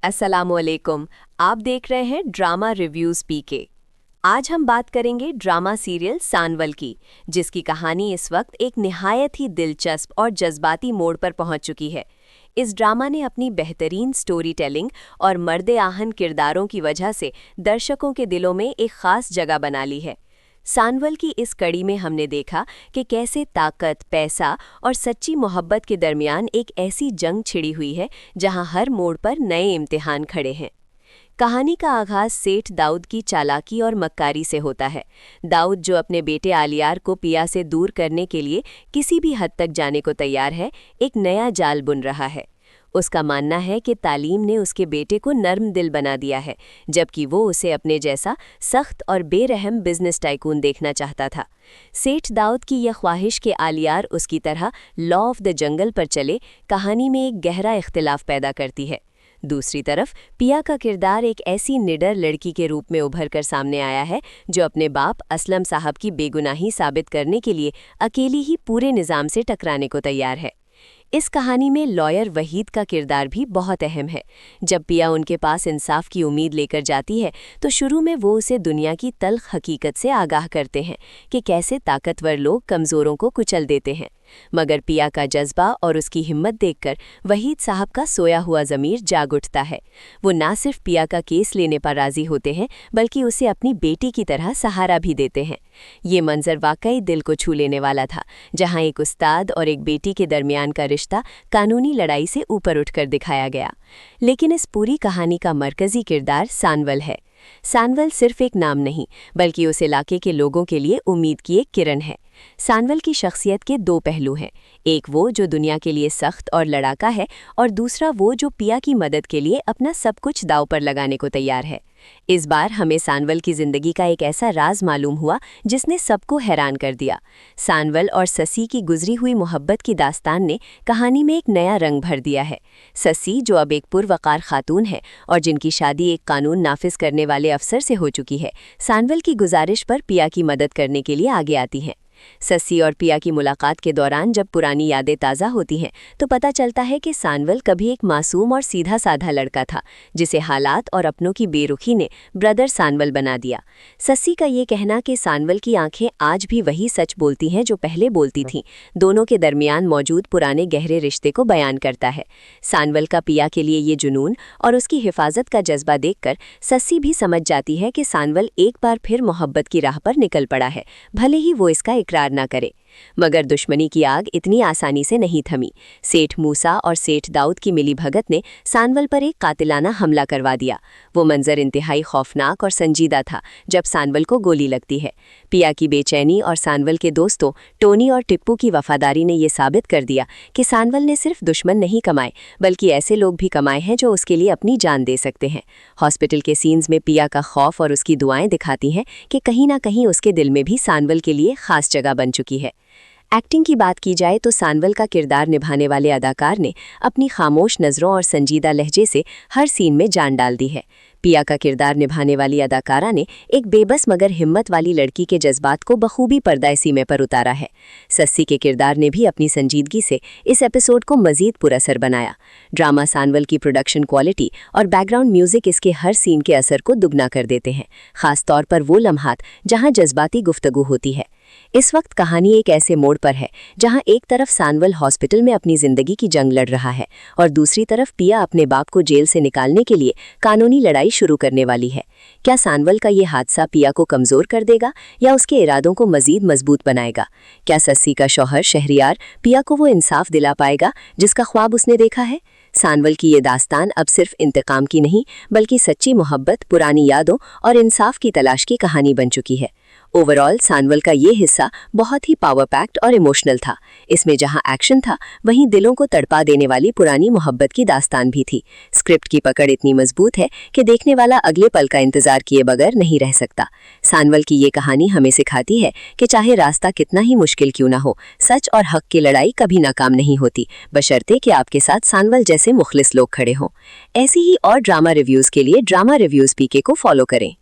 अस्सलामुअलैकुम। आप देख रहे हैं ड्रामा रिव्यूज पीके। आज हम बात करेंगे ड्रामा सीरियल सानवल की, जिसकी कहानी इस वक्त एक निहायत ही दिलचस्प और जज्बाती मोड़ पर पहुंच चुकी है। इस ड्रामा ने अपनी बेहतरीन स्टोरी टेलिंग और मर्दे आहन किरदारों की वजह से दर्शकों के दिलों में एक खास जगह बना ली है। सानवल की इस कड़ी में हमने देखा कि कैसे ताकत, पैसा और सच्ची मोहब्बत के दरमियान एक ऐसी जंग छिड़ी हुई है जहां हर मोड़ पर नए इम्तिहान खड़े हैं। कहानी का आगाज सेठ दाऊद की चालाकी और मक्कारी से होता है। दाऊद, जो अपने बेटे आलियार को पिया से दूर करने के लिए किसी भी हद तक जाने को तैयार है, एक नया जाल बुन रहा है। उसका मानना है कि तालीम ने उसके बेटे को नर्म दिल बना दिया है, जबकि वो उसे अपने जैसा सख्त और बेरहम बिजनेस टाइकून देखना चाहता था। सेठ दाऊद की यह ख्वाहिश कि आलियार उसकी तरह लॉ ऑफ द जंगल पर चले, कहानी में एक गहरा इख्तिलाफ पैदा करती है। दूसरी तरफ पिया का किरदार एक ऐसी निडर लड़की के रूप में उभर कर सामने आया है जो अपने बाप असलम साहब की बेगुनाही साबित करने के लिए अकेली ही पूरे निज़ाम से टकराने को तैयार है। इस कहानी में लॉयर वहीद का किरदार भी बहुत अहम है। जब पिया उनके पास इंसाफ की उम्मीद लेकर जाती है तो शुरू में वो उसे दुनिया की तल्ख हकीकत से आगाह करते हैं कि कैसे ताकतवर लोग कमज़ोरों को कुचल देते हैं। मगर पिया का जज्बा और उसकी हिम्मत देखकर वहीद साहब का सोया हुआ ज़मीर जाग उठता है। वो ना सिर्फ पिया का केस लेने पर राज़ी होते हैं, बल्कि उसे अपनी बेटी की तरह सहारा भी देते हैं। ये मंजर वाकई दिल को छू लेने वाला था, जहां एक उस्ताद और एक बेटी के दरमियान का रिश्ता कानूनी लड़ाई से ऊपर उठकर दिखाया गया। लेकिन इस पूरी कहानी का मरकज़ी किरदार सानवल है। सानवल सिर्फ एक नाम नहीं, बल्कि उस इलाके के लोगों के लिए उम्मीद की एक किरण है। सानवल की शख्सियत के दो पहलू हैं, एक वो जो दुनिया के लिए सख्त और लड़ाका है, और दूसरा वो जो पिया की मदद के लिए अपना सब कुछ दांव पर लगाने को तैयार है। इस बार हमें सानवल की जिंदगी का एक ऐसा राज मालूम हुआ जिसने सबको हैरान कर दिया। सानवल और ससी की गुजरी हुई मोहब्बत की दास्तान ने कहानी में एक नया रंग भर दिया है। ससी, जो अब एक पुरवकार खातून है और जिनकी शादी एक कानून नाफिज करने वाले अफसर से हो चुकी है, सानवल की गुजारिश पर पिया की मदद करने के लिए आगे आती हैं। ससी और पिया की मुलाकात के दौरान जब पुरानी यादें ताज़ा होती हैं तो पता चलता है कि सानवल कभी एक मासूम और सीधा साधा लड़का था, जिसे हालात और अपनों की बेरुखी ने ब्रदर सानवल बना दिया। ससी का ये कहना कि सानवल की आंखें आज भी वही सच बोलती हैं जो पहले बोलती थीं, दोनों के दरमियान मौजूद पुराने गहरे रिश्ते को बयान करता है। सानवल का पिया के लिए ये जुनून और उसकी हिफाजत का जज्बा देखकर ससी भी समझ जाती है कि सानवल एक बार फिर मोहब्बत की राह पर निकल पड़ा है, भले ही वो इसका इकरार ना करे। मगर दुश्मनी की आग इतनी आसानी से नहीं थमी। सेठ मूसा और सेठ दाऊद की मिलीभगत ने सानवल पर एक कातिलाना हमला करवा दिया। वो मंजर इंतहाई खौफनाक और संजीदा था जब सानवल को गोली लगती है। पिया की बेचैनी और सानवल के दोस्तों टोनी और टिप्पू की वफादारी ने यह साबित कर दिया कि सानवल ने सिर्फ दुश्मन नहीं कमाए, बल्कि ऐसे लोग भी कमाए हैं जो उसके लिए अपनी जान दे सकते हैं। हॉस्पिटल के सीन्स में पिया का खौफ और उसकी दुआएं दिखाती हैं कि कहीं ना कहीं उसके दिल में भी सानवल के लिए खास जगह बन चुकी है। एक्टिंग की बात की जाए तो सानवल का किरदार निभाने वाले अदाकार ने अपनी खामोश नज़रों और संजीदा लहजे से हर सीन में जान डाल दी है। पिया का किरदार निभाने वाली अदाकारा ने एक बेबस मगर हिम्मत वाली लड़की के जज्बात को बखूबी पर्दाए सीमे पर उतारा है। सस्सी के किरदार ने भी अपनी संजीदगी से इस एपिसोड को मजीद पुरअसर बनाया। ड्रामा सानवल की प्रोडक्शन क्वालिटी और बैकग्राउंड म्यूजिक इसके हर सीन के असर को दुगना कर देते हैं, खास तौर पर वो लम्हात जहां जज्बाती गुफ्तगू होती है। इस वक्त कहानी एक ऐसे मोड़ पर है जहां एक तरफ सानवल हॉस्पिटल में अपनी जिंदगी की जंग लड़ रहा है और दूसरी तरफ पिया अपने बाप को जेल से निकालने के लिए कानूनी लड़ाई शुरू करने वाली है। क्या सानवल का ये हादसा पिया को कमजोर कर देगा या उसके इरादों को मजीद मजबूत बनाएगा? क्या सस्सी का शौहर शहरियार पिया को वो इंसाफ दिला पाएगा जिसका ख्वाब उसने देखा है? सानवल की ये दास्तान अब सिर्फ इंतकाम की नहीं, बल्कि सच्ची मोहब्बत, पुरानी यादों और इंसाफ की तलाश की कहानी बन चुकी है। ओवरऑल सानवल का ये हिस्सा बहुत ही पावर पैक्ड और इमोशनल था। इसमें जहां एक्शन था, वहीं दिलों को तड़पा देने वाली पुरानी मोहब्बत की दास्तान भी थी। स्क्रिप्ट की पकड़ इतनी मजबूत है कि देखने वाला अगले पल का इंतजार किए बगैर नहीं रह सकता। सानवल की ये कहानी हमें सिखाती है कि चाहे रास्ता कितना ही मुश्किल क्यों ना हो, सच और हक की लड़ाई कभी नाकाम नहीं होती, बशर्ते कि आपके साथ सानवल जैसे मुखलिस लोग खड़े हों। ऐसी ही और ड्रामा रिव्यूज के लिए ड्रामा रिव्यूज पीके को फॉलो करें।